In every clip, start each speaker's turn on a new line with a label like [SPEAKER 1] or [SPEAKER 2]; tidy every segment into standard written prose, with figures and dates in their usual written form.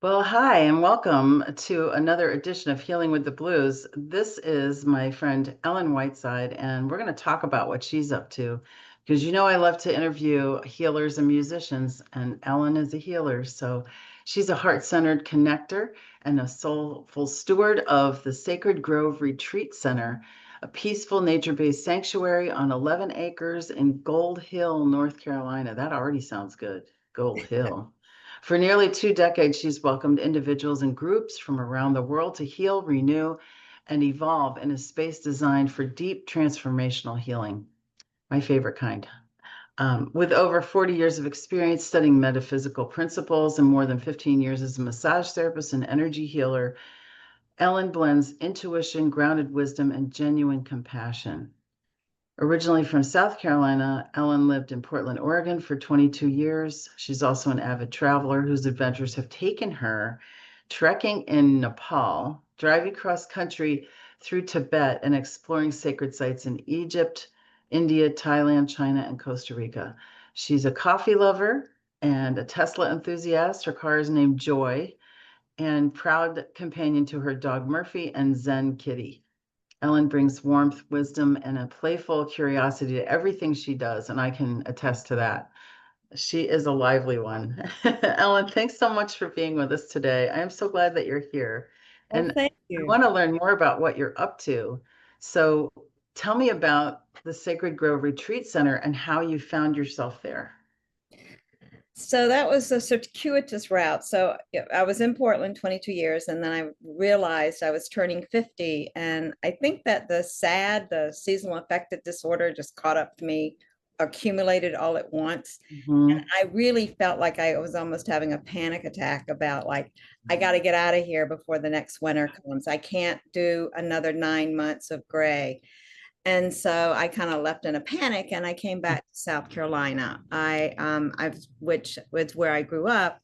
[SPEAKER 1] Well, hi, and welcome to another edition of Healing with the Blues. This is my friend Ellen Whiteside, and we're going to talk about what she's up to because I love to interview healers and musicians, and Ellen is a healer. So she's a heart-centered connector and a soulful steward of the Sacred Grove Retreat Center, a peaceful nature-based sanctuary on 11 acres in Gold Hill, North Carolina. That already sounds good. Gold Hill. For nearly 2 decades, she's welcomed individuals and groups from around the world to heal, renew, and evolve in a space designed for deep transformational healing. My favorite kind. With over 40 years of experience studying metaphysical principles and more than 15 years as a massage therapist and energy healer, Ellen blends intuition, grounded wisdom, and genuine compassion. Originally from South Carolina, Ellen lived in Portland, Oregon for 22 years. She's also an avid traveler whose adventures have taken her trekking in Nepal, driving cross country through Tibet, and exploring sacred sites in Egypt, India, Thailand, China, and Costa Rica. She's a coffee lover and a Tesla enthusiast. Her car is named Joy, and proud companion to her dog Murphy and Zen Kitty. Ellen brings warmth, wisdom, and a playful curiosity to everything she does, and I can attest to that. She is a lively one. Ellen, thanks so much for being with us today. I am so glad that you're here.
[SPEAKER 2] Well,
[SPEAKER 1] And
[SPEAKER 2] thank
[SPEAKER 1] I
[SPEAKER 2] you.
[SPEAKER 1] want to learn more about what you're up to. So tell me about the Sacred Grove Retreat Center and how you found yourself there.
[SPEAKER 2] So that was a circuitous route. So yeah, I was in Portland 22 years, and then I realized I was turning 50. And I think that the seasonal affective disorder just caught up to me, accumulated all at once. And
[SPEAKER 1] Mhm.
[SPEAKER 2] I really felt like I was almost having a panic attack about like, I got to get out of here before the next winter comes. I can't do another 9 months of gray. And so I kind of left in a panic and I came back to South Carolina. Which was where I grew up,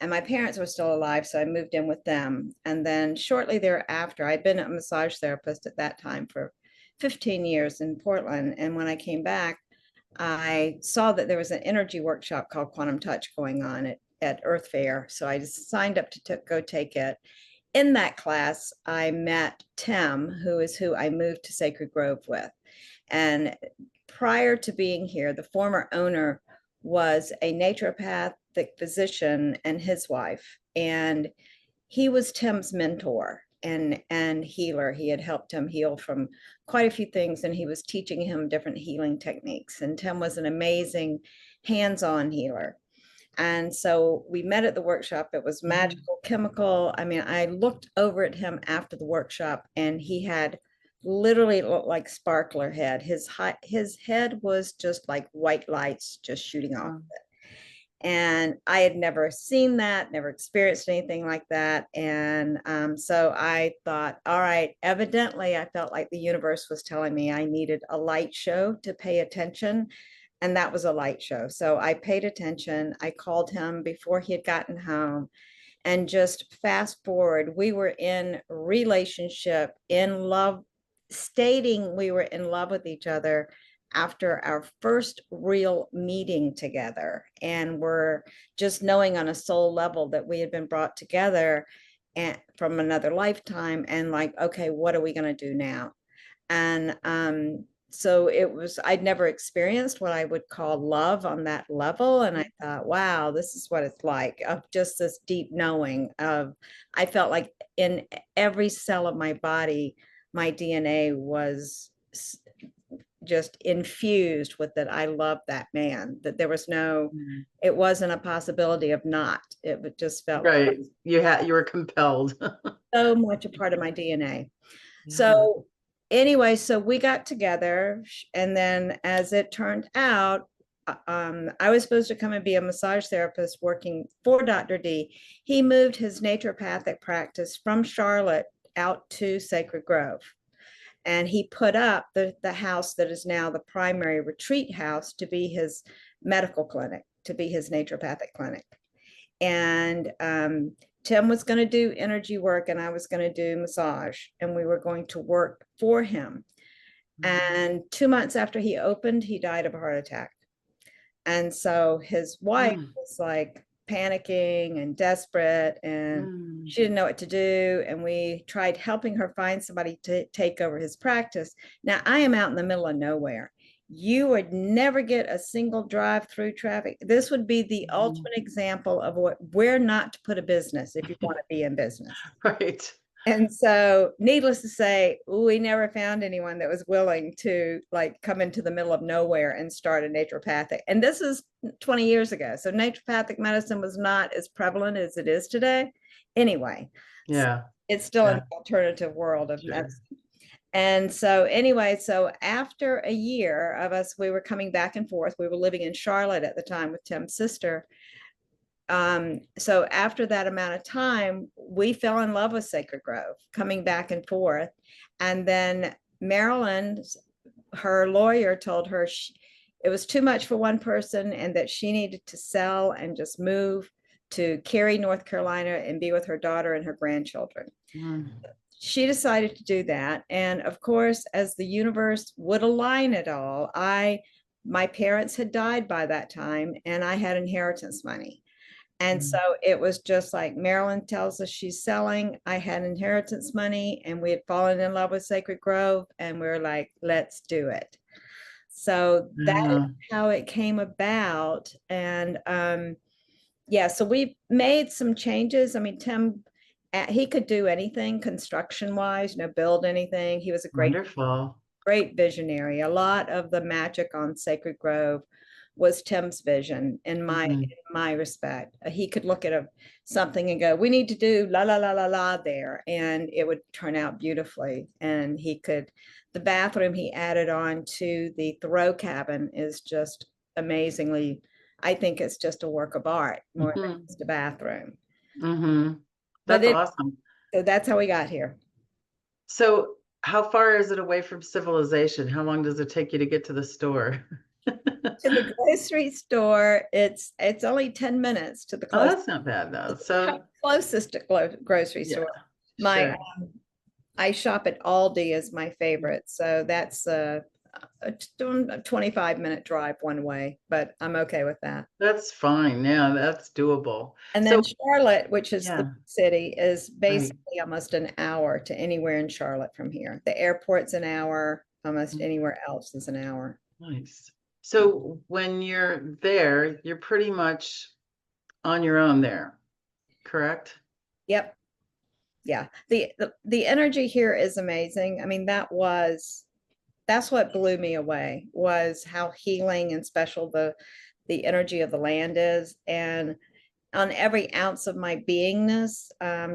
[SPEAKER 2] and my parents were still alive, so I moved in with them. And then shortly thereafter, I'd been a massage therapist at that time for 15 years in Portland. And when I came back, I saw that there was an energy workshop called Quantum Touch going on at Earth Fair. So I just signed up to go take it. In that class, I met Tim, who is who I moved to Sacred Grove with. And prior to being here, the former owner was a naturopathic physician and his wife. And he was Tim's mentor and healer. He had helped him heal from quite a few things, and he was teaching him different healing techniques. And Tim was an amazing hands-on healer. And so we met at the workshop. It was magical, chemical. I mean, I looked over at him after the workshop, and he had literally looked like sparkler head. His head was just like white lights just shooting off.
[SPEAKER 1] Mhm.
[SPEAKER 2] And I had never seen that, never experienced anything like that. And so I thought, all right, evidently, I felt like the universe was telling me I needed a light show to pay attention. And that was a light show. So I paid attention. I called him before he had gotten home. And just fast forward, we were in relationship, in love, stating we were in love with each other after our first real meeting together, and we're just knowing on a soul level that we had been brought together and from another lifetime, and like, okay, what are we going to do now? And so it was, I'd never experienced what I would call love on that level. And I thought, wow, this is what it's like, of just this deep knowing of, I felt like in every cell of my body, my DNA was just infused with that. I loved that man, that there was no,
[SPEAKER 1] Mhm.
[SPEAKER 2] it wasn't a possibility of not. It just felt like
[SPEAKER 1] Right. You were compelled.
[SPEAKER 2] so much a part of my DNA.
[SPEAKER 1] Yeah.
[SPEAKER 2] So anyway, so we got together, and then as it turned out, I was supposed to come and be a massage therapist working for Dr. D. He moved his naturopathic practice from Charlotte out to Sacred Grove. And he put up the house that is now the primary retreat house to be his medical clinic, to be his naturopathic clinic. And Tim was going to do energy work, and I was going to do massage, and we were going to work for him. And 2 months after he opened, he died of a heart attack. And so his wife
[SPEAKER 1] Mhm.
[SPEAKER 2] was like panicking and desperate, and
[SPEAKER 1] Mm.
[SPEAKER 2] she didn't know what to do. And we tried helping her find somebody to take over his practice. Now, I am out in the middle of nowhere. You would never get a single drive-through traffic. This would be the
[SPEAKER 1] Mhm.
[SPEAKER 2] ultimate example of where not to put a business if you want to be in business.
[SPEAKER 1] Right.
[SPEAKER 2] And so, needless to say, we never found anyone that was willing to like come into the middle of nowhere and start a naturopathic. And this is 20 years ago. So naturopathic medicine was not as prevalent as it is today. Anyway,
[SPEAKER 1] Yeah.
[SPEAKER 2] it's still an
[SPEAKER 1] Yeah.
[SPEAKER 2] alternative world of
[SPEAKER 1] Sure.
[SPEAKER 2] medicine. And so anyway, so after a year of us, we were coming back and forth. We were living in Charlotte at the time with Tim's sister. So after that amount of time, we fell in love with Sacred Grove, coming back and forth. And then Marilyn, her lawyer, told her it was too much for one person and that she needed to sell and just move to Cary, North Carolina, and be with her daughter and her grandchildren.
[SPEAKER 1] Mm.
[SPEAKER 2] She decided to do that. And of course, as the universe would align it all, my parents had died by that time and I had inheritance money. And so
[SPEAKER 1] Mm.
[SPEAKER 2] it was just like Marilyn tells us she's selling. I had inheritance money and we had fallen in love with Sacred Grove and we were like, let's do it. So that is
[SPEAKER 1] Yeah.
[SPEAKER 2] how it came about. And yeah, so we made some changes. I mean, Tim, he could do anything construction wise, build anything. He was a
[SPEAKER 1] Wonderful.
[SPEAKER 2] great visionary. A lot of the magic on Sacred Grove was Tim's vision
[SPEAKER 1] Mhm.
[SPEAKER 2] in my respect. He could look at something and go, we need to do la la la la la there, and it would turn out beautifully. And the bathroom he added on to the Thoreau cabin is just amazingly, I think it's just a work of art more than
[SPEAKER 1] Mhm.
[SPEAKER 2] just a bathroom.
[SPEAKER 1] Mhm.
[SPEAKER 2] But
[SPEAKER 1] That's
[SPEAKER 2] then,
[SPEAKER 1] awesome.
[SPEAKER 2] so that's how we got here.
[SPEAKER 1] So, how far is it away from civilization? How long does it take you to get to the store?
[SPEAKER 2] To the grocery store, it's only 10 minutes to the
[SPEAKER 1] Oh,
[SPEAKER 2] closest
[SPEAKER 1] that's not bad though. So,
[SPEAKER 2] closest grocery
[SPEAKER 1] yeah,
[SPEAKER 2] store. My
[SPEAKER 1] sure.
[SPEAKER 2] I shop at Aldi is my favorite, so that's a 25-minute drive one way, but I'm okay with that.
[SPEAKER 1] That's fine. Yeah, that's doable.
[SPEAKER 2] And
[SPEAKER 1] So,
[SPEAKER 2] then Charlotte, which is the
[SPEAKER 1] yeah,
[SPEAKER 2] city, is
[SPEAKER 1] right.
[SPEAKER 2] basically almost an hour to anywhere in Charlotte from here. The airport's an hour, almost anywhere else is an hour.
[SPEAKER 1] Nice. So, when you're there, you're pretty much on your own there, correct?
[SPEAKER 2] Yep. Yeah. The energy here is amazing. I mean, that's what blew me away, was how healing and special the energy of the land is. And on every ounce of my beingness,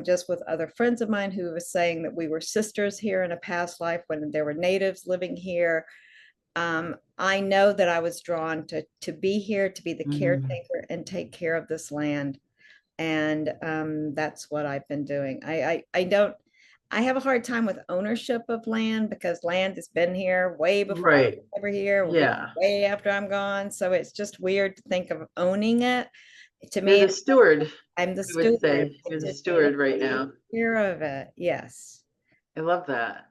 [SPEAKER 2] just with other friends of mine who were saying that we were sisters here in a past life when there were natives living here. I know that I was drawn to be here, to be the
[SPEAKER 1] Mhm.
[SPEAKER 2] caretaker and take care of this land. And that's what I've been doing. I don't, I have a hard time with ownership of land because land has been here way before I
[SPEAKER 1] Right.
[SPEAKER 2] was ever here, will be
[SPEAKER 1] Yeah.
[SPEAKER 2] way after I'm gone. So it's just weird to think of owning it. To
[SPEAKER 1] You're
[SPEAKER 2] me,
[SPEAKER 1] the steward,
[SPEAKER 2] I'm the
[SPEAKER 1] I would
[SPEAKER 2] steward
[SPEAKER 1] say. You're the
[SPEAKER 2] to
[SPEAKER 1] steward right
[SPEAKER 2] take
[SPEAKER 1] now.
[SPEAKER 2] care of it. Yes.
[SPEAKER 1] I love that.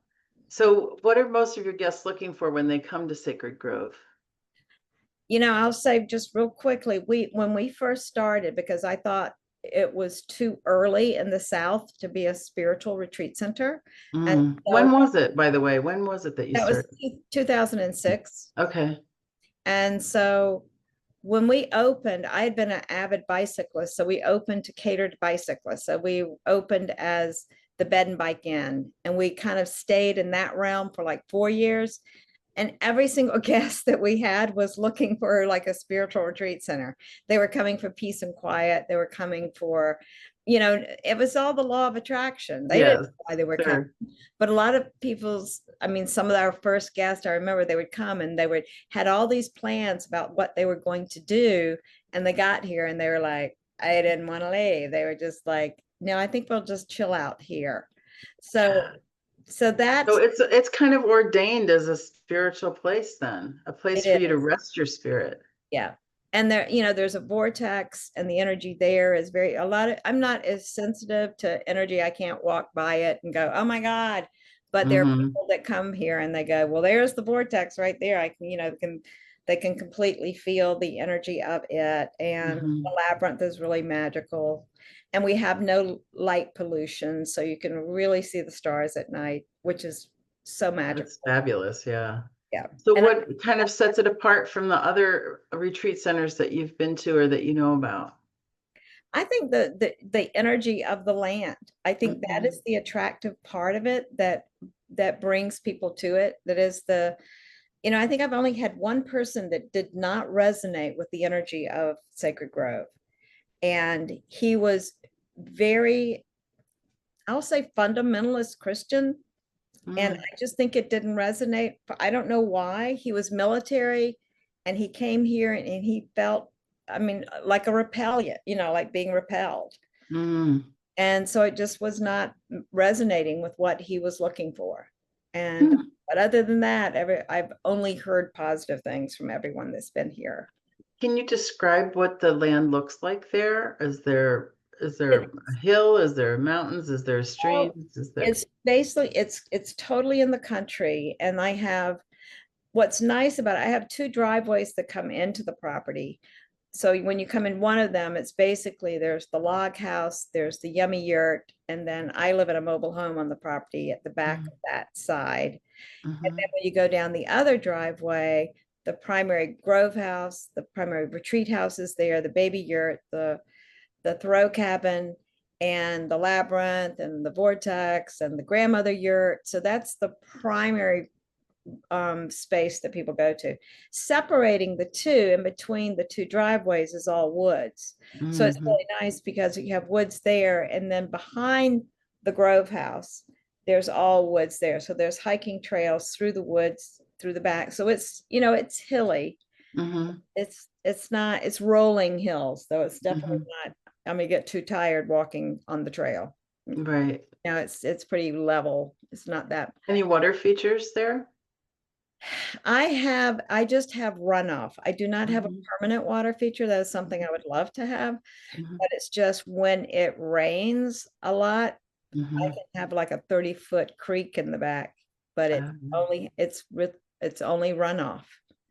[SPEAKER 1] So, what are most of your guests looking for when they come to Sacred Grove?
[SPEAKER 2] I'll say just real quickly, when we first started, because I thought it was too early in the South to be a spiritual retreat center. And
[SPEAKER 1] Mm.
[SPEAKER 2] so
[SPEAKER 1] When was it, by the way? When was it that you
[SPEAKER 2] that was
[SPEAKER 1] started?
[SPEAKER 2] 2006.
[SPEAKER 1] Okay.
[SPEAKER 2] And so when we opened, I had been an avid bicyclist. So we opened to catered bicyclists. So we opened as the Bed and Bike Inn, and we kind of stayed in that realm for like 4 years. And every single guest that we had was looking for like a spiritual retreat center. They were coming for peace and quiet. They were coming for, it was all the law of attraction. They didn't
[SPEAKER 1] Yes,
[SPEAKER 2] know why they were coming.
[SPEAKER 1] sure.
[SPEAKER 2] But a lot of I mean, some of our first guests, I remember they would come and had all these plans about what they were going to do. And they got here and they were like, I didn't want to leave. They were just like, no, I think we'll just chill out here. So,
[SPEAKER 1] Yeah.
[SPEAKER 2] so
[SPEAKER 1] So
[SPEAKER 2] that's,
[SPEAKER 1] it's kind of ordained as a spiritual place then, a place for
[SPEAKER 2] it
[SPEAKER 1] you to
[SPEAKER 2] is.
[SPEAKER 1] rest your spirit.
[SPEAKER 2] Yeah. And there, there's a vortex and the energy there is I'm not as sensitive to energy. I can't walk by it and go, oh my God. But there are
[SPEAKER 1] Hmm.
[SPEAKER 2] people that come here and they go, well, there's the vortex right there. I can, They can completely feel the energy of it. And the
[SPEAKER 1] Mhm.
[SPEAKER 2] labyrinth is really magical. And we have no light pollution, so you can really see the stars at night, which is so
[SPEAKER 1] That's
[SPEAKER 2] magical.
[SPEAKER 1] fabulous. Yeah.
[SPEAKER 2] Yeah.
[SPEAKER 1] So
[SPEAKER 2] And
[SPEAKER 1] what kind of sets it apart from the other retreat centers that you've been to or that you know about?
[SPEAKER 2] I think the energy of the land, I think that
[SPEAKER 1] Mhm.
[SPEAKER 2] is the attractive part of it, that brings people to it. That is I think I've only had one person that did not resonate with the energy of Sacred Grove. And he was very, I'll say, fundamentalist Christian. And
[SPEAKER 1] Mm.
[SPEAKER 2] I just think it didn't resonate. I don't know why. He was military and he came here and he felt, I mean, like a repellent, like being repelled.
[SPEAKER 1] Mm.
[SPEAKER 2] And so it just was not resonating with what he was looking for. And
[SPEAKER 1] Hmm.
[SPEAKER 2] but other than that, I've only heard positive things from everyone that's been here.
[SPEAKER 1] Can you describe what the land looks like there? Is there
[SPEAKER 2] It,
[SPEAKER 1] a hill? Is there mountains? Is there
[SPEAKER 2] well,
[SPEAKER 1] streams? Is there
[SPEAKER 2] it's basically it's totally in the country, and what's nice about it, I have two driveways that come into the property. So when you come in one of them, it's basically there's the log house, there's the yummy yurt, and then I live in a mobile home on the property at the back
[SPEAKER 1] Mm.
[SPEAKER 2] of that side. And then
[SPEAKER 1] Mhm.
[SPEAKER 2] when you go down the other driveway, the primary grove house, the primary retreat house is there, the baby yurt, the throw cabin, and the labyrinth and the vortex and the grandmother yurt. So that's the primary space that people go to. Separating the two in between the two driveways is all woods. So it's
[SPEAKER 1] Mhm.
[SPEAKER 2] really nice because you have woods there, and then behind the Grove House, there's all woods there. So there's hiking trails through the woods, through the back. So it's hilly.
[SPEAKER 1] Mhm.
[SPEAKER 2] It's rolling hills, though it's definitely
[SPEAKER 1] Mhm.
[SPEAKER 2] not. I'm gonna get too tired walking on the trail.
[SPEAKER 1] Right.
[SPEAKER 2] Now it's pretty level. It's not that.
[SPEAKER 1] Any water features there?
[SPEAKER 2] I just have runoff. I do not have a
[SPEAKER 1] Mhm.
[SPEAKER 2] permanent water feature. That is something I
[SPEAKER 1] Mhm.
[SPEAKER 2] would love to have,
[SPEAKER 1] Mhm.
[SPEAKER 2] but it's just when it rains a lot, I
[SPEAKER 1] Mhm.
[SPEAKER 2] can have like a 30-foot creek in the back, but it's only runoff.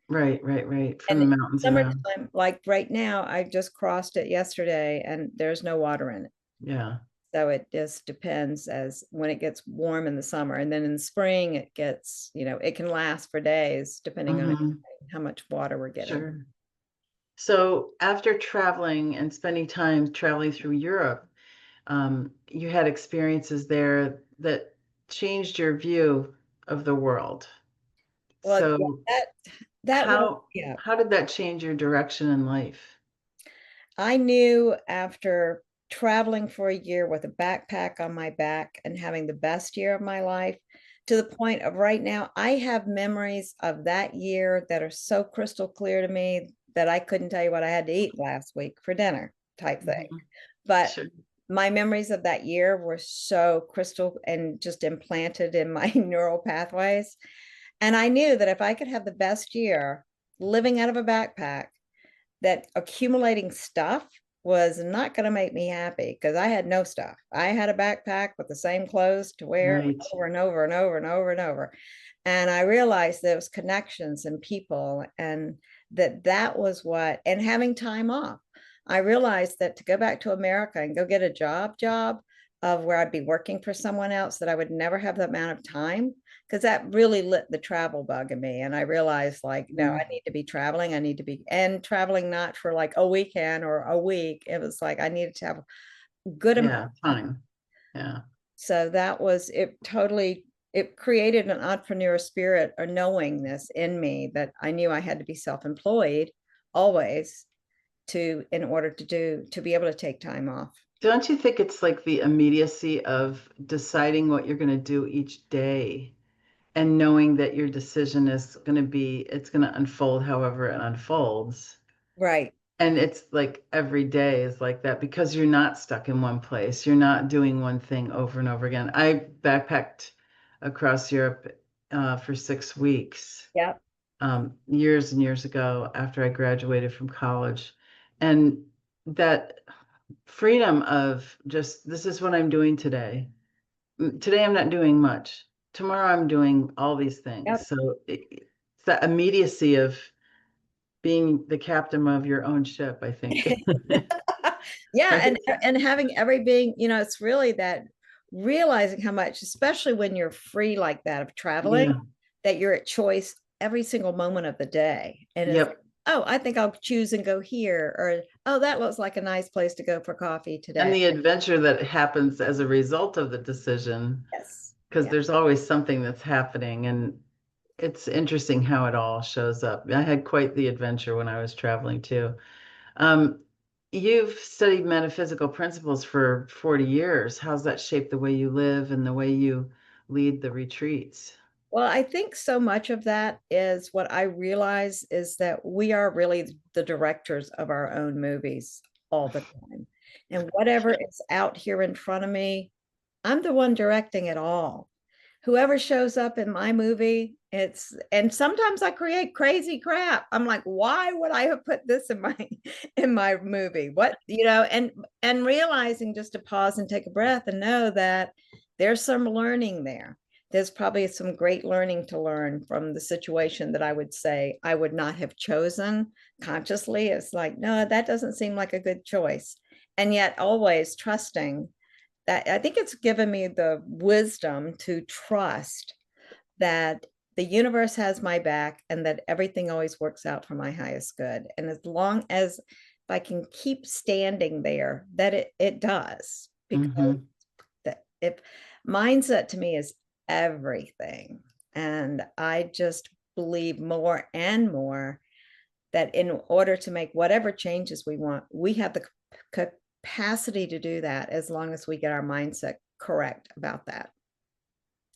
[SPEAKER 1] Right, right, right. From the
[SPEAKER 2] And
[SPEAKER 1] mountains around.
[SPEAKER 2] summertime, like right now, I just crossed it yesterday and there's no water in it.
[SPEAKER 1] Yeah.
[SPEAKER 2] So it just depends as when it gets warm in the summer. And then in spring, it can last for days depending on
[SPEAKER 1] Mhm.
[SPEAKER 2] how much water we're getting.
[SPEAKER 1] Sure. So after traveling and spending time traveling through Europe, you had experiences there that changed your view of the world.
[SPEAKER 2] Well, yeah,
[SPEAKER 1] So
[SPEAKER 2] that was,
[SPEAKER 1] how
[SPEAKER 2] yeah.
[SPEAKER 1] how did that change your direction in life?
[SPEAKER 2] I knew after traveling for a year with a backpack on my back and having the best year of my life, to the point of right now, I have memories of that year that are so crystal clear to me that I couldn't tell you what I had to eat last week for dinner type thing.
[SPEAKER 1] Mhm.
[SPEAKER 2] But
[SPEAKER 1] Sure.
[SPEAKER 2] my memories of that year were so crystal and just implanted in my neural pathways. And I knew that if I could have the best year living out of a backpack, that accumulating stuff was not going to make me happy because I had no stuff. I had a backpack with the same clothes to wear
[SPEAKER 1] Right.
[SPEAKER 2] over and over and over and over and over. And I realized there was connections and people, and that was what, and having time off. I realized that to go back to America and go get a job of where I'd be working for someone else, that I would never have the amount of time, because that really lit the travel bug in me. And I realized, like, no, I
[SPEAKER 1] Mhm.
[SPEAKER 2] need to be traveling. I need to be, and traveling not for like a weekend or a week. It was like I needed to have a good amount
[SPEAKER 1] Yeah,
[SPEAKER 2] of time.
[SPEAKER 1] time. Yeah.
[SPEAKER 2] So that was it. Totally, it created an entrepreneur spirit or knowingness in me that I knew I had to be self-employed always to be able to take time off.
[SPEAKER 1] Don't you think it's like the immediacy of deciding what you're going to do each day and knowing that your decision is going to it's going to unfold however it unfolds?
[SPEAKER 2] Right.
[SPEAKER 1] And it's like every day is like that because you're not stuck in one place. You're not doing one thing over and over again. I backpacked across Europe for 6 weeks
[SPEAKER 2] Yep.
[SPEAKER 1] years and years ago after I graduated from college. And that freedom of just, this is what I'm doing today. Today I'm not doing much. Tomorrow I'm doing all these things.
[SPEAKER 2] Yep.
[SPEAKER 1] So it's that immediacy of being the captain of your own ship, I think.
[SPEAKER 2] Yeah,
[SPEAKER 1] Right?
[SPEAKER 2] and having every being, it's really that realizing how much, especially when you're free like that of traveling,
[SPEAKER 1] Yeah.
[SPEAKER 2] that you're at choice every single moment of the day. And it's like,
[SPEAKER 1] Yep.
[SPEAKER 2] oh, I think I'll choose and go here, or oh, that looks like a nice place to go for coffee
[SPEAKER 1] And
[SPEAKER 2] today.
[SPEAKER 1] the adventure that happens as a result of the decision,
[SPEAKER 2] Yes.
[SPEAKER 1] because
[SPEAKER 2] Yeah.
[SPEAKER 1] there's always something that's happening. And it's interesting how it all shows up. I had quite the adventure when I was traveling too. Um, you've studied metaphysical principles for 40 years. How's that shaped the way you live and the way you lead the retreats?
[SPEAKER 2] Well, I think so much of that is what I realize is that we are really the directors of our own movies all the time. And whatever is out here in front of me, I'm the one directing it all. Whoever shows up in my movie, and sometimes I create crazy crap. I'm like, why would I have put this in my in my movie? What, and realizing just to pause and take a breath and know that there's some learning there. There's probably some great learning to learn from the situation that I would say I would not have chosen consciously. It's like, no, that doesn't seem like a good choice. And yet always trusting that. I think it's given me the wisdom to trust that the universe has my back and that everything always works out for my highest good. And as long as if I can keep standing there, that it does. Because
[SPEAKER 1] Hmm.
[SPEAKER 2] that if mindset to me is everything. And I just believe more and more that in order to make whatever changes we want, we have the capacity to do that as long as we get our mindset correct about that.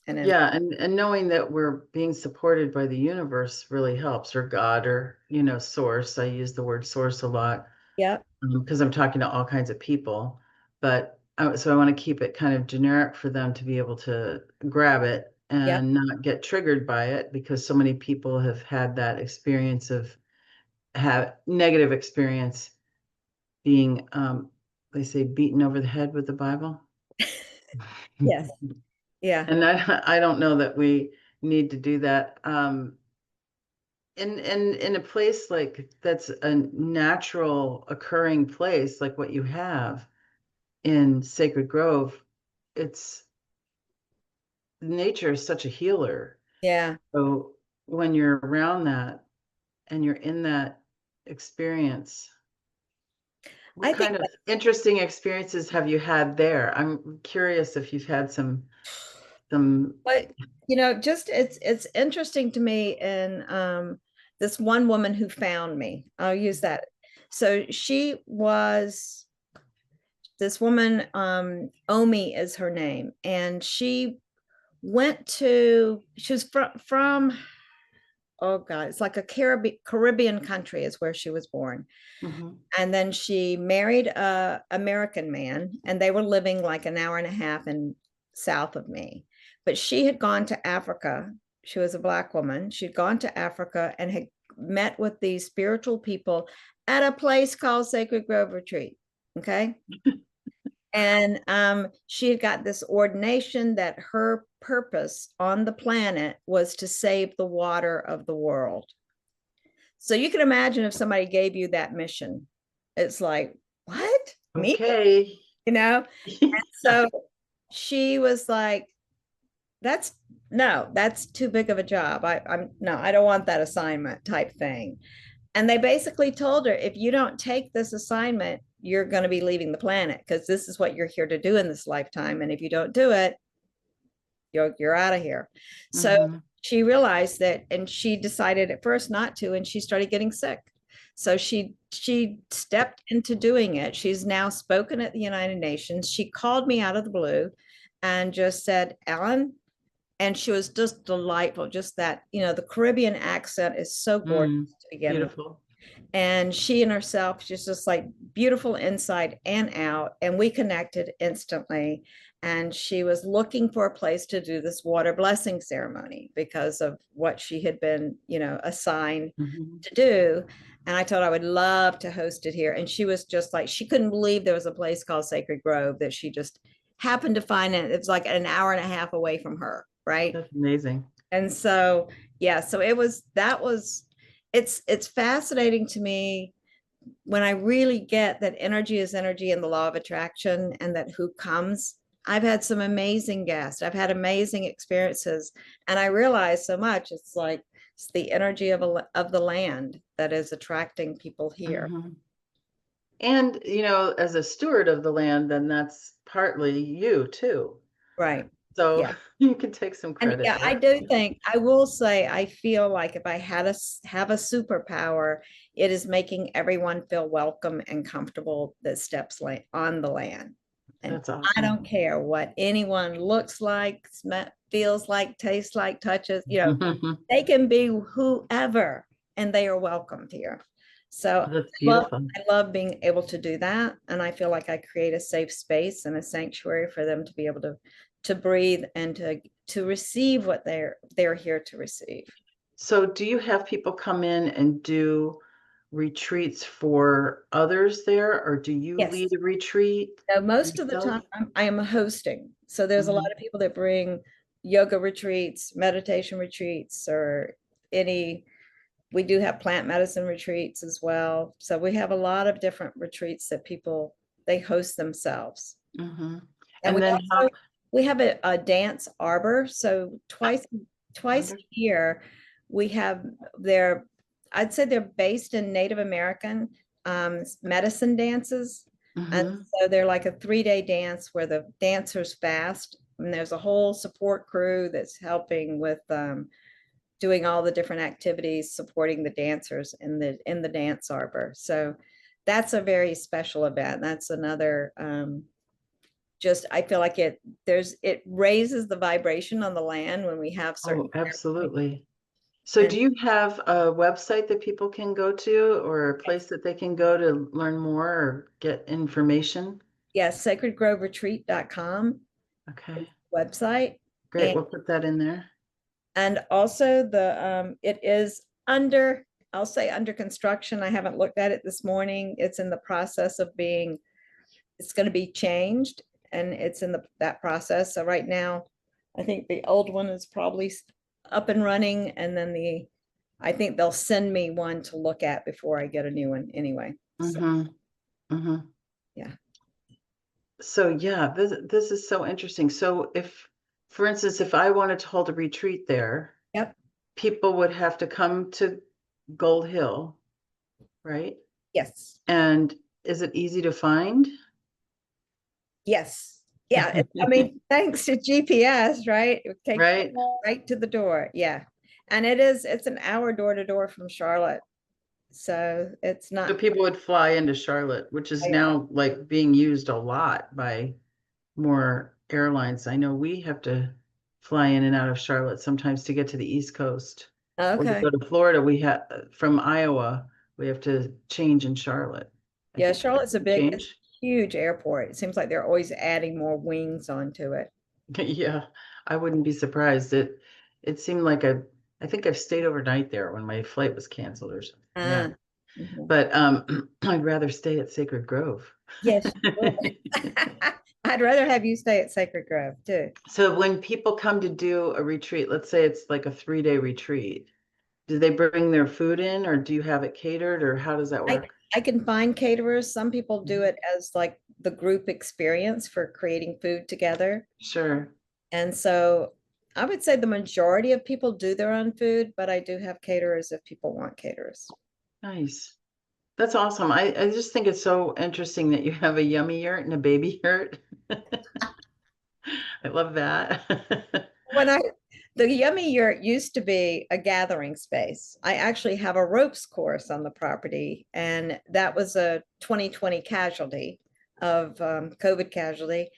[SPEAKER 2] And then,
[SPEAKER 1] Yeah, and knowing that we're being supported by the universe really helps, or God, or source. I use the word source a lot
[SPEAKER 2] yeah,
[SPEAKER 1] because I'm talking to all kinds of people. But so I want to keep it kind of generic for them to be able to grab it
[SPEAKER 2] yeah,
[SPEAKER 1] and not get triggered by it, because so many people have had that experience of have negative experience being, they say, beaten over the head with the Bible.
[SPEAKER 2] yes, yeah,
[SPEAKER 1] And I don't know that we need to do that. In a place like that's a natural occurring place, like what you have in Sacred Grove, it's nature is such a healer.
[SPEAKER 2] yeah.
[SPEAKER 1] So when you're around that and you're in that experience, what
[SPEAKER 2] I think
[SPEAKER 1] kind of interesting experiences have you had there? I'm curious if you've had some.
[SPEAKER 2] but just it's interesting to me. And this one woman who found me, I'll use that. So she was this woman, Omi is her name, and she was from oh God, it's like a Caribbean country is where she was born.
[SPEAKER 1] Mhm.
[SPEAKER 2] And then she married a American man, and they were living like an hour and a half in south of me. But she had gone to Africa. She was a Black woman. She'd gone to Africa and had met with these spiritual people at a place called Sacred Grove Retreat. Okay. And she had got this ordination that her purpose on the planet was to save the water of the world. So you can imagine if somebody gave you that mission, it's like, what? Me?
[SPEAKER 1] Okay.
[SPEAKER 2] You know? So she was like, that's no, that's too big of a job. I'm no, I don't want that assignment type thing. And they basically told her, if you don't take this assignment, you're going to be leaving the planet because this is what you're here to do in this lifetime. And if you don't do it, you're out of here. So
[SPEAKER 1] Hmm.
[SPEAKER 2] she realized that, and she decided at first not to, and she started getting sick. So she stepped into doing it. She's now spoken at the United Nations. She called me out of the blue and just said, Ellen, and she was just delightful. Just that, the Caribbean accent is so gorgeous
[SPEAKER 1] Mm,
[SPEAKER 2] to begin with.
[SPEAKER 1] beautiful.
[SPEAKER 2] And she and herself, she's just like beautiful inside and out. And we connected instantly. And she was looking for a place to do this water blessing ceremony because of what she had been, assigned
[SPEAKER 1] Hmm.
[SPEAKER 2] to do. And I told her I would love to host it here. And she was just like, she couldn't believe there was a place called Sacred Grove that she just happened to find it. It was like an hour and a half away from her. Right.
[SPEAKER 1] That's amazing.
[SPEAKER 2] And so, yeah, so that was it's fascinating to me when I really get that energy is energy and the law of attraction, and that who comes. I've had some amazing guests. I've had amazing experiences, and I realize so much. It's like it's the energy of the land that is attracting people here.
[SPEAKER 1] Mhm. And, as a steward of the land, then that's partly you too.
[SPEAKER 2] Right.
[SPEAKER 1] So
[SPEAKER 2] Yeah.
[SPEAKER 1] you can take some
[SPEAKER 2] And
[SPEAKER 1] credit
[SPEAKER 2] yeah, I
[SPEAKER 1] there.
[SPEAKER 2] do think I will say I feel like if I had have a superpower, it is making everyone feel welcome and comfortable that steps on the land. And
[SPEAKER 1] That's
[SPEAKER 2] I
[SPEAKER 1] awesome.
[SPEAKER 2] don't care what anyone looks like, feels like, tastes like, touches, they can be whoever and they are welcomed here. So
[SPEAKER 1] That's beautiful.
[SPEAKER 2] I love being able to do that. And I feel like I create a safe space and a sanctuary for them to be able to breathe and to receive what they're here to receive.
[SPEAKER 1] So do you have people come in and do retreats for others there, or do you lead
[SPEAKER 2] Yes.
[SPEAKER 1] a retreat
[SPEAKER 2] So most of the
[SPEAKER 1] yourself?
[SPEAKER 2] time I am hosting. So there's a lot
[SPEAKER 1] Mhm.
[SPEAKER 2] of people that bring yoga retreats, meditation retreats, or any, we do have plant medicine retreats as well. So we have a lot of different retreats that people, they host themselves.
[SPEAKER 1] Mhm.
[SPEAKER 2] And
[SPEAKER 1] And then how
[SPEAKER 2] we have a dance arbor. So twice a
[SPEAKER 1] wonderful.
[SPEAKER 2] year we have their, I'd say they're based in Native American medicine dances. And
[SPEAKER 1] Mhm.
[SPEAKER 2] so they're like a 3-day dance where the dancers fast. And there's a whole support crew that's helping with doing all the different activities, supporting the dancers in the dance arbor. So that's a very special event. That's another just I feel like it raises the vibration on the land when we have certain
[SPEAKER 1] Oh, absolutely. So
[SPEAKER 2] and
[SPEAKER 1] do you have a website that people can go to or a place that they can go to learn more or get information?
[SPEAKER 2] yes, sacredgroveretreat.com
[SPEAKER 1] Okay,
[SPEAKER 2] website.
[SPEAKER 1] great.
[SPEAKER 2] and
[SPEAKER 1] We'll put that in there.
[SPEAKER 2] and also the it is under, I'll say under construction. I haven't looked at it this morning. It's in the process of being, it's going to be changed, and it's in that process. So right now, I think the old one is probably up and running, and then I think they'll send me one to look at before I get a new one anyway. So
[SPEAKER 1] Mm-hmm. Mm-hmm.
[SPEAKER 2] yeah.
[SPEAKER 1] So yeah, this is so interesting. So if, for instance, if I wanted to hold a retreat there,
[SPEAKER 2] Yep.
[SPEAKER 1] people would have to come to Gold Hill, right?
[SPEAKER 2] Yes.
[SPEAKER 1] And is it easy to find?
[SPEAKER 2] Yes. Yeah. I mean, thanks to GPS, right? It takes
[SPEAKER 1] Right?
[SPEAKER 2] right to the door. Yeah. And it's an hour door to door from Charlotte. So it's
[SPEAKER 1] So
[SPEAKER 2] not,
[SPEAKER 1] people would fly into Charlotte, which is now like being used a lot by more airlines. I know we have to fly in and out of Charlotte sometimes to get to the East Coast. Or to
[SPEAKER 2] okay.
[SPEAKER 1] go to Florida, we have from Iowa, we have to change in Charlotte. I
[SPEAKER 2] Yeah,
[SPEAKER 1] think
[SPEAKER 2] Charlotte's it's
[SPEAKER 1] change.
[SPEAKER 2] a huge airport. It seems like they're always adding more wings onto it.
[SPEAKER 1] Yeah, I wouldn't be surprised. It seemed like I think I've stayed overnight there when my flight was canceled or something. Yeah.
[SPEAKER 2] Ah, mhm.
[SPEAKER 1] But I'd rather stay at Sacred Grove.
[SPEAKER 2] Yes, you would. I'd rather have you stay at Sacred Grove too.
[SPEAKER 1] So when people come to do a retreat, let's say it's like a 3-day retreat, do they bring their food in or do you have it catered or how does that
[SPEAKER 2] I
[SPEAKER 1] work?
[SPEAKER 2] I can find caterers. Some people do
[SPEAKER 1] Mhm.
[SPEAKER 2] it as like the group experience for creating food together.
[SPEAKER 1] Sure.
[SPEAKER 2] And so I would say the majority of people do their own food, but I do have caterers if people want caterers.
[SPEAKER 1] Nice. That's awesome. I just think it's so interesting that you have a yummy yurt and a baby yurt. I love that.
[SPEAKER 2] When I The Yummy Yurt used to be a gathering space. I actually have a ropes course on the property, and that was a 2020 casualty of COVID casualty.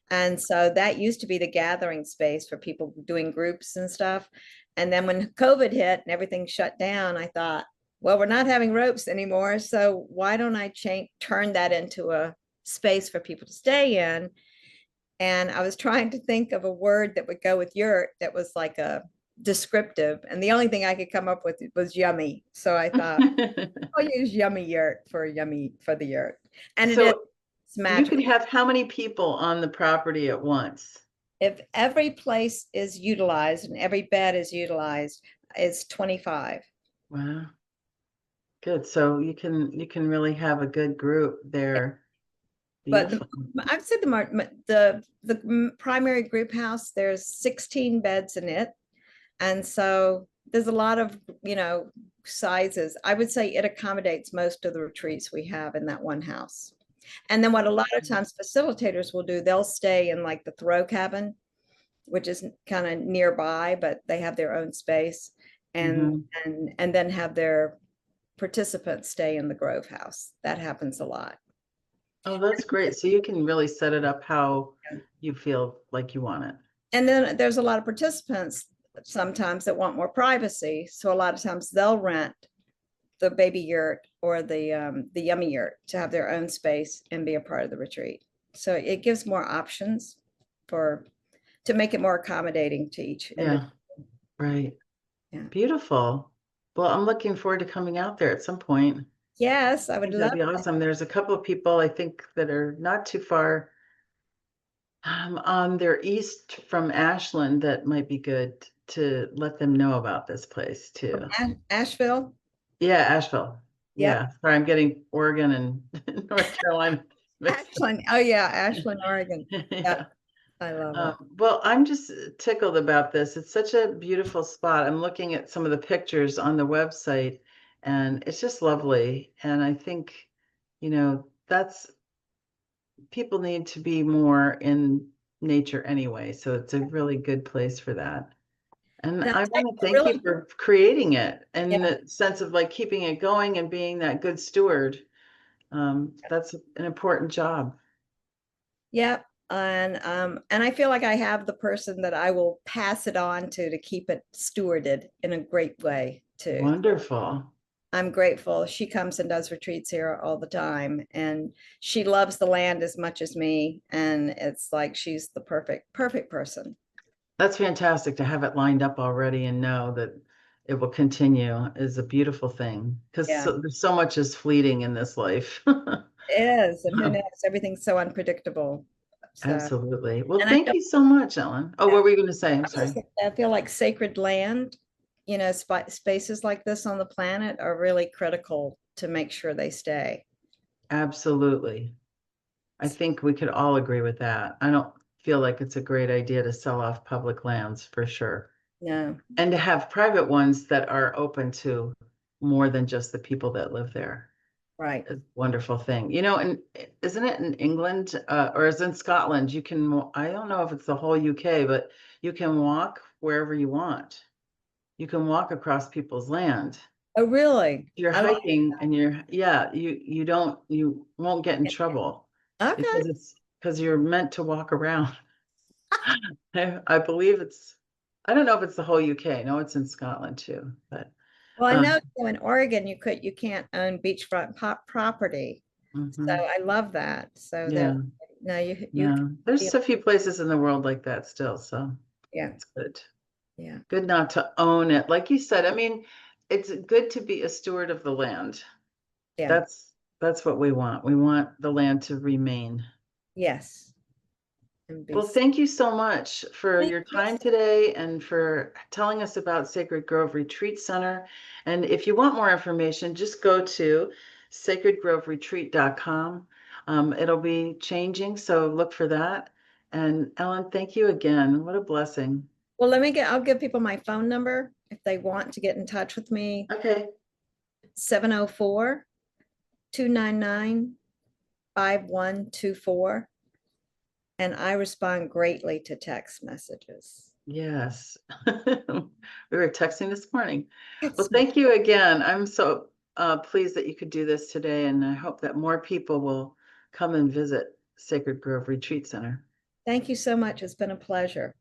[SPEAKER 2] And so that used to be the gathering space for people doing groups and stuff. And then when COVID hit and everything shut down, I thought, well, we're not having ropes anymore. So why don't I turn that into a space for people to stay in? And I was trying to think of a word that would go with yurt that was like a descriptive. And the only thing I could come up with was yummy. So I thought, I'll use yummy yurt for yummy for the yurt. And
[SPEAKER 1] So
[SPEAKER 2] it's
[SPEAKER 1] you could
[SPEAKER 2] magical.
[SPEAKER 1] have how many people on the property at once?
[SPEAKER 2] If every place is utilized and every bed is utilized, it's 25.
[SPEAKER 1] Wow. Good. So you can really have a good group there.
[SPEAKER 2] But
[SPEAKER 1] Beautiful.
[SPEAKER 2] I've said the primary group house, there's 16 beds in it. And so there's a lot of, sizes. I would say it accommodates most of the retreats we have in that one house. And then what a lot of times facilitators will do, they'll stay in like the throw cabin, which is kind of nearby, but they have their own space, and
[SPEAKER 1] Hmm.
[SPEAKER 2] and then have their participants stay in the Grove House. That happens a lot.
[SPEAKER 1] Oh, that's great. So you can really set it up how you feel like you want it.
[SPEAKER 2] And then there's a lot of participants sometimes that want more privacy. So a lot of times they'll rent the baby yurt or the yummy yurt to have their own space and be a part of the retreat. So it gives more options for to make it more accommodating to each individual.
[SPEAKER 1] Yeah, right.
[SPEAKER 2] Yeah.
[SPEAKER 1] Beautiful. Well, I'm looking forward to coming out there at some point.
[SPEAKER 2] Yes, I
[SPEAKER 1] I
[SPEAKER 2] would
[SPEAKER 1] think that'd
[SPEAKER 2] love
[SPEAKER 1] be
[SPEAKER 2] it.
[SPEAKER 1] awesome. There's a couple of people I think that are not too far on their east from Ashland that might be good to let them know about this place
[SPEAKER 2] From
[SPEAKER 1] too.
[SPEAKER 2] Asheville.
[SPEAKER 1] Yeah, Asheville.
[SPEAKER 2] Yep.
[SPEAKER 1] Yeah. Sorry, I'm getting Oregon and North Carolina mixed up.
[SPEAKER 2] Ashland. Oh yeah, Ashland, Oregon.
[SPEAKER 1] Yeah.
[SPEAKER 2] Yep. I love it.
[SPEAKER 1] Well, I'm just tickled about this. It's such a beautiful spot. I'm looking at some of the pictures on the website, and it's just lovely. And I think, that's people need to be more in nature anyway. So it's a really good place for that. And
[SPEAKER 2] And I'll
[SPEAKER 1] I
[SPEAKER 2] tell
[SPEAKER 1] want to
[SPEAKER 2] you,
[SPEAKER 1] thank you
[SPEAKER 2] really,
[SPEAKER 1] for creating it
[SPEAKER 2] yeah,
[SPEAKER 1] in the sense of like keeping it going and being that good steward. That's an important job.
[SPEAKER 2] yep. And I feel like I have the person that I will pass it on to keep it stewarded in a great way too.
[SPEAKER 1] Wonderful.
[SPEAKER 2] I'm grateful. She comes and does retreats here all the time, and she loves the land as much as me. And it's like she's the perfect person.
[SPEAKER 1] That's fantastic to have it lined up already and know that it will continue is a beautiful thing because
[SPEAKER 2] Yeah,
[SPEAKER 1] there's so much is fleeting in this life.
[SPEAKER 2] it is. And who knows? Everything's so unpredictable. So,
[SPEAKER 1] Absolutely. Well,
[SPEAKER 2] and I
[SPEAKER 1] thank
[SPEAKER 2] feel,
[SPEAKER 1] you so much, Ellen. Oh, what were you going to say? I'm sorry.
[SPEAKER 2] I feel like sacred land, spaces like this on the planet are really critical to make sure they stay.
[SPEAKER 1] Absolutely. I think we could all agree with that. I don't feel like it's a great idea to sell off public lands for sure.
[SPEAKER 2] No,
[SPEAKER 1] And to have private ones that are open to more than just the people that live there.
[SPEAKER 2] right.
[SPEAKER 1] A wonderful thing. And isn't it in England or is it in Scotland? I don't know if it's the whole UK, but you can walk wherever you want. You can walk across people's land.
[SPEAKER 2] Oh, really?
[SPEAKER 1] You're
[SPEAKER 2] I like
[SPEAKER 1] hiking and you won't get in
[SPEAKER 2] it.
[SPEAKER 1] trouble
[SPEAKER 2] Okay.
[SPEAKER 1] because you're meant to walk around. I believe I don't know if it's the whole UK. No, it's in Scotland too, but
[SPEAKER 2] Well, I
[SPEAKER 1] um,
[SPEAKER 2] know in Oregon you can't own beachfront property. So
[SPEAKER 1] mhm.
[SPEAKER 2] I love that. So that
[SPEAKER 1] Yeah,
[SPEAKER 2] no, you
[SPEAKER 1] yeah. There's
[SPEAKER 2] can,
[SPEAKER 1] a few places in the world like that still, so
[SPEAKER 2] yeah,
[SPEAKER 1] it's good.
[SPEAKER 2] yeah,
[SPEAKER 1] Good not to own it. Like you said, I mean, it's good to be a steward of the land.
[SPEAKER 2] yeah.
[SPEAKER 1] That's what we want. We want the land to remain.
[SPEAKER 2] Yes. And be
[SPEAKER 1] Well, thank you so much for
[SPEAKER 2] thank
[SPEAKER 1] your
[SPEAKER 2] you.
[SPEAKER 1] time today and for telling us about Sacred Grove Retreat Center. And if you want more information, just go to sacredgroveretreat.com. It'll be changing, so look for that. And Ellen, thank you again. What a blessing.
[SPEAKER 2] Well, I'll give people my phone number if they want to get in touch with me.
[SPEAKER 1] Okay.
[SPEAKER 2] 704-299-5124. And I respond greatly to text messages.
[SPEAKER 1] Yes. We were texting this morning. Well,
[SPEAKER 2] Text me.
[SPEAKER 1] thank you again. I'm so pleased that you could do this today, and I hope that more people will come and visit Sacred Grove Retreat Center.
[SPEAKER 2] Thank you so much. It's been a pleasure.